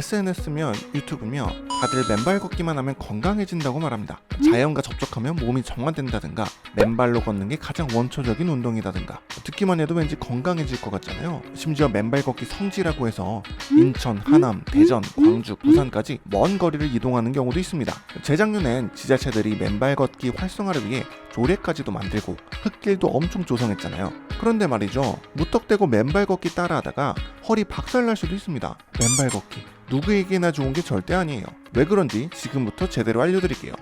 SNS며 유튜브며 다들 맨발 걷기만 하면 건강해진다고 말합니다. 자연과 접촉하면 몸이 정화된다든가 맨발로 걷는 게 가장 원초적인 운동이다든가 듣기만 해도 왠지 건강해질 것 같잖아요. 심지어 맨발 걷기 성지라고 해서 인천, 하남, 대전, 광주, 부산까지 먼 거리를 이동하는 경우도 있습니다. 재작년엔 지자체들이 맨발 걷기 활성화를 위해 조례까지도 만들고 흙길도 엄청 조성했잖아요. 그런데 말이죠, 무턱대고 맨발 걷기 따라하다가 허리 박살날 수도 있습니다. 맨발 걷기 누구에게나 좋은 게 절대 아니에요. 왜 그런지 지금부터 제대로 알려드릴게요.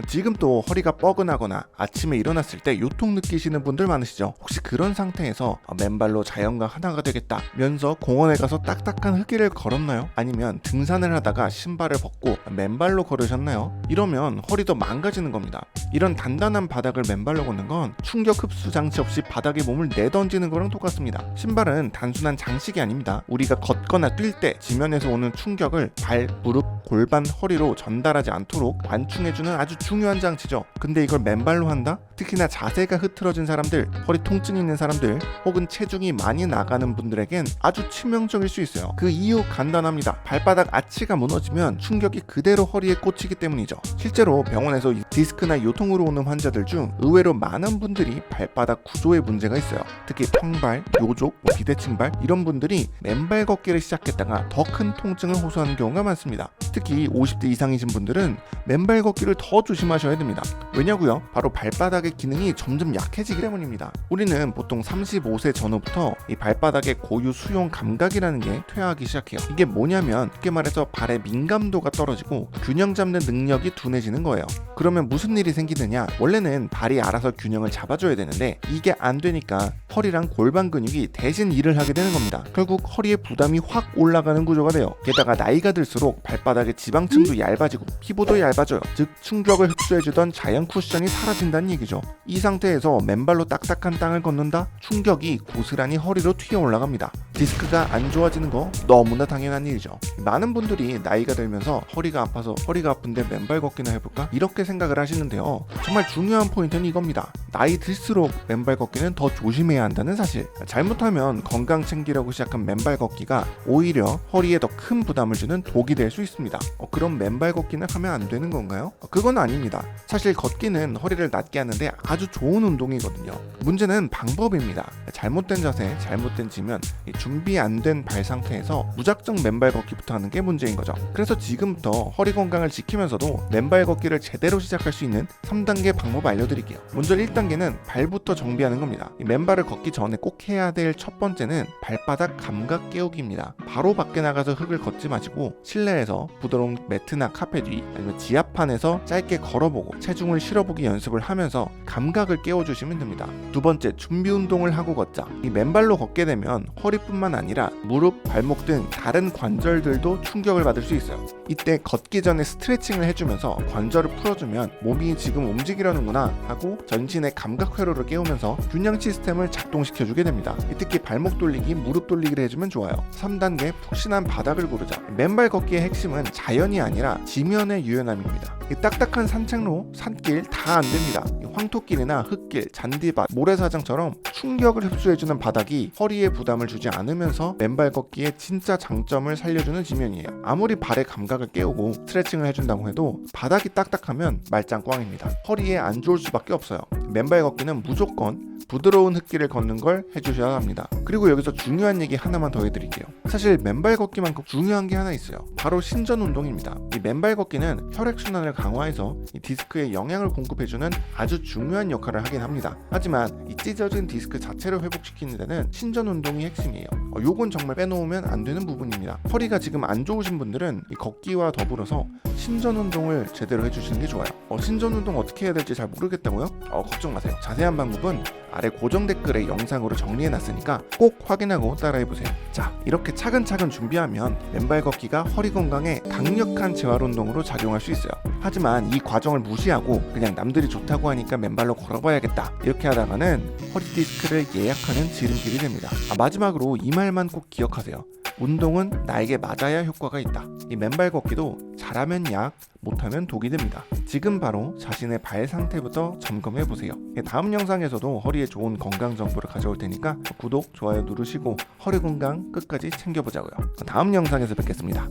지금 또 허리가 뻐근하거나 아침에 일어났을 때 요통 느끼시는 분들 많으시죠? 혹시 그런 상태에서 맨발로 자연과 하나가 되겠다면서 공원에 가서 딱딱한 흙길을 걸었나요? 아니면 등산을 하다가 신발을 벗고 맨발로 걸으셨나요? 이러면 허리도 망가지는 겁니다. 이런 단단한 바닥을 맨발로 걷는 건 충격 흡수 장치 없이 바닥에 몸을 내던지는 거랑 똑같습니다. 신발은 단순한 장식이 아닙니다. 우리가 걷거나 뛸 때 지면에서 오는 충격을 발, 무릎, 골반, 허리로 전달하지 않도록 완충해주는 아주 중요한 장치죠. 근데 이걸 맨발로 한다? 특히나 자세가 흐트러진 사람들, 허리 통증이 있는 사람들, 혹은 체중이 많이 나가는 분들에겐 아주 치명적일 수 있어요. 그 이유 간단합니다. 발바닥 아치가 무너지면 충격이 그대로 허리에 꽂히기 때문이죠. 실제로 병원에서 디스크나 요통으로 오는 환자들 중 의외로 많은 분들이 발바닥 구조에 문제가 있어요. 특히 평발, 요족, 비대칭발 이런 분들이 맨발 걷기를 시작했다가 더 큰 통증을 호소하는 경우가 많습니다. 특히 50대 이상이신 분들은 맨발 걷기를 더 조심하셔야 됩니다. 왜냐고요? 바로 발바닥의 기능이 점점 약해지기 때문입니다. 우리는 보통 35세 전후부터 이 발바닥의 고유 수용 감각이라는 게 퇴화하기 시작해요. 이게 뭐냐면 쉽게 말해서 발의 민감도가 떨어지고 균형 잡는 능력이 둔해지는 거예요. 그러면 무슨 일이 생기느냐? 원래는 발이 알아서 균형을 잡아줘야 되는데 이게 안 되니까 허리랑 골반 근육이 대신 일을 하게 되는 겁니다. 결국 허리에 부담이 확 올라가는 구조가 돼요. 게다가 나이가 들수록 발바닥의 지방층도 얇아지고 피부도 얇아져요. 즉 충격을 흡수해주던 자연 쿠션이 사라진다는 얘기죠. 이 상태에서 맨발로 딱딱한 땅을 걷는다? 충격이 고스란히 허리로 튀어 올라갑니다. 디스크가 안 좋아지는 거 너무나 당연한 일이죠. 많은 분들이 나이가 들면서 허리가 아파서 허리가 아픈데 맨발 걷기나 해볼까? 이렇게 생각을 하시는데요. 정말 중요한 포인트는 이겁니다. 나이 들수록 맨발 걷기는 더 조심해야 한다는 사실. 잘못하면 건강 챙기려고 시작한 맨발 걷기가 오히려 허리에 더 큰 부담을 주는 독이 될 수 있습니다. 그럼 맨발 걷기는 하면 안 되는 건가요? 그건 아닙니다. 사실 걷기는 허리를 낮게 하는데 아주 좋은 운동이거든요. 문제는 방법입니다. 잘못된 자세, 잘못된 지면, 준비 안 된 발 상태에서 무작정 맨발 걷기부터 하는 게 문제인 거죠. 그래서 지금부터 허리 건강을 지키면서도 맨발 걷기를 제대로 시작할 수 있는 3단계 방법 알려드릴게요. 먼저 1단계는 발부터 정비하는 겁니다. 맨발을 걷기 전에 꼭 해야 될 첫 번째는 발바닥 감각 깨우기입니다. 바로 밖에 나가서 흙을 걷지 마시고 실내에서 부드러운 매트나 카펫 위 아니면 지하판에서 짧게 걸어보고 체중을 실어보기 연습을 하면서 감각을 깨워주시면 됩니다. 두 번째, 준비 운동을 하고 걷자. 이 맨발로 걷게 되면 허리뿐만 아니라 무릎, 발목 등 다른 관절들도 충격을 받을 수 있어요. 이때 걷기 전에 스트레칭을 해주면서 관절을 풀어주면 몸이 지금 움직이려는구나 하고 전신의 감각 회로를 깨우면서 균형 시스템을 작동시켜주게 됩니다. 특히 발목 돌리기, 무릎 돌리기를 해주면 좋아요. 3단계, 푹신한 바닥을 고르자. 맨발 걷기의 핵심은 자연이 아니라 지면의 유연함입니다. 딱딱한 산책로, 산길 다 안됩니다. 황토길이나 흙길, 잔디밭, 모래사장처럼 충격을 흡수해주는 바닥이 허리에 부담을 주지 않으면서 맨발 걷기의 진짜 장점을 살려주는 지면이에요. 아무리 발의 감각을 깨우고 스트레칭을 해준다고 해도 바닥이 딱딱하면 말짱 꽝입니다. 허리에 안 좋을 수밖에 없어요. 맨발 걷기는 무조건 부드러운 흙길을 걷는 걸 해주셔야 합니다. 그리고 여기서 중요한 얘기 하나만 더 해드릴게요. 사실 맨발 걷기만큼 중요한 게 하나 있어요. 바로 신전 운동입니다. 이 맨발 걷기는 혈액순환을 강화해서 이 디스크에 영향을 공급해주는 아주 중요한 역할을 하긴 합니다. 하지만 이 찢어진 디스크 자체를 회복시키는 데는 신전 운동이 핵심이에요. 요건 정말 빼놓으면 안 되는 부분입니다. 허리가 지금 안 좋으신 분들은 이 걷기와 더불어서 신전 운동을 제대로 해주시는 게 좋아요. 신전 운동 어떻게 해야 될지 잘 모르겠다고요? 걱정 마세요. 자세한 방법은 아래 고정 댓글에 영상으로 정리해놨으니까 꼭 확인하고 따라해보세요. 자, 이렇게 차근차근 준비하면 맨발 걷기가 허리 건강에 강력한 재활운동으로 작용할 수 있어요. 하지만 이 과정을 무시하고 그냥 남들이 좋다고 하니까 맨발로 걸어봐야겠다 이렇게 하다가는 허리 디스크를 예약하는 지름길이 됩니다. 마지막으로 이 말만 꼭 기억하세요. 운동은 나에게 맞아야 효과가 있다. 이 맨발 걷기도 잘하면 약, 못하면 독이 됩니다. 지금 바로 자신의 발 상태부터 점검해 보세요. 다음 영상에서도 허리에 좋은 건강 정보를 가져올 테니까 구독, 좋아요 누르시고 허리 건강 끝까지 챙겨보자고요. 다음 영상에서 뵙겠습니다.